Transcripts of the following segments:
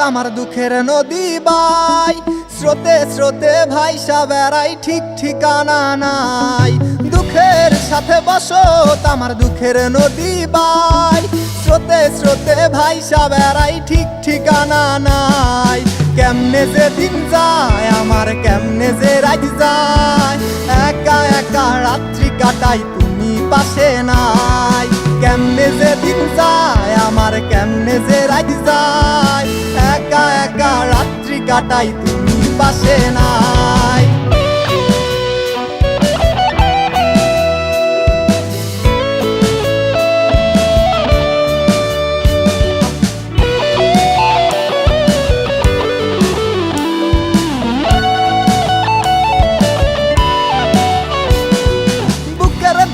আমার দুঃখের নদী বাই, স্রোতে স্রোতে ভাইসা বেড়াই ঠিক ঠিকানা নাই। দুঃখের সাথে বসত আমার দুঃখের নদী বাই, স্রোতে স্রোতে ভাইসা বেড়াই ঠিক ঠিকানা নাই। কেমনে যে দিন যায় আমার, কেমনে যে রাত যায়, একা একা রাত্রি কাটাই তুমি পাশে নাই। কেমনে যে দিন যায় আমার, কেমনে যে রাত যায়, একা একা রাত্রি কাটাই তুমি পাশে নাই।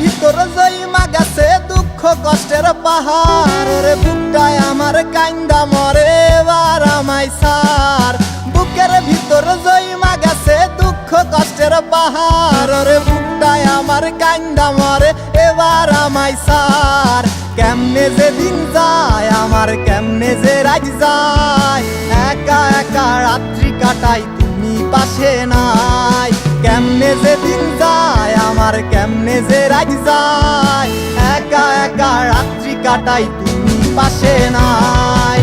ভিতর জইমা গেছে দুঃখ কষ্টের পাহাড়, রে বুকটায় আমার কান্দা মরে এবার আমায় সার। বুকের ভিতর জইমা গেছে দুঃখ কষ্টের পাহাড়, রে বুকটায় আমার কান্দা মরে এবার আমায় সার। কেমনে যে দিন যায় আমার, কেমনে যে রাত যায়, একা একা রাত্রি কাটাই তুমি পাশে নাই। কেমনে যে দিন যায় আমার, কেমনে যে রাত যায়, একা একা রাত্রি কাটাই তুমি পাশে নাই।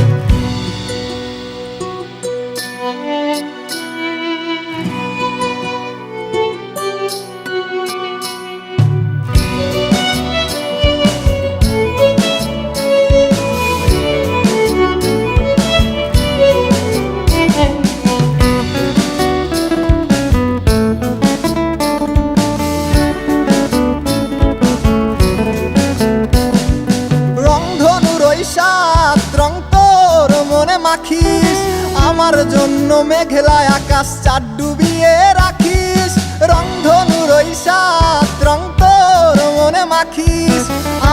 রং তোর মনে মাখিস, আমার জন্য মেঘলায় আকাশ চাঁদ ডুবিয়ে রাখিস। রংধনুর ওই সাত রং তোর মনে মাখিস,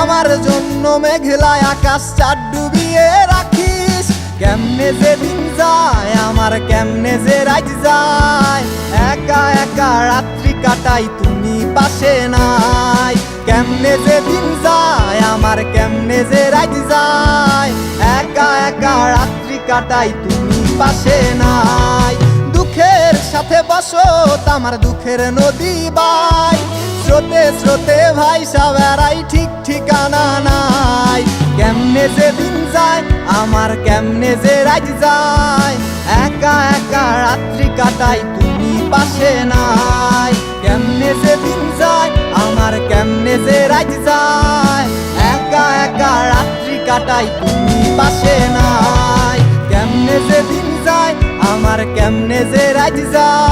আমার জন্য মেঘলায় আকাশ চাঁদ ডুবিয়ে রাখিস। কেমনে যে দিন যায় আমার, কেমনে যে রাত যায়, একা একা রাত্রি কাটাই তুমি পাশে নাই। কেমনে যে দিন যায় আমার, কেমনে যে রাত যায়, একা একা রাত্রি কাটাই তুমি পাশে নাই। দুঃখের সাথে বসত আমার দুঃখের নদী বাই, স্রোতে স্রোতে ভাইসা বেড়াই ঠিক ঠিকানা নাই। কেমনে যে দিন যায় আমার, কেমনে যে রাত যায়, একা একা রাত্রি কাটাই তুমি পাশে নাই। কেমনে যে দিন যায় আমার, কেমনে যে রাত যায়, একা একা রাত্রি কাটাই তুমি পাশে নাই। কেমনে যে দিন যায় আমার, কেমনে যে রাত যায়।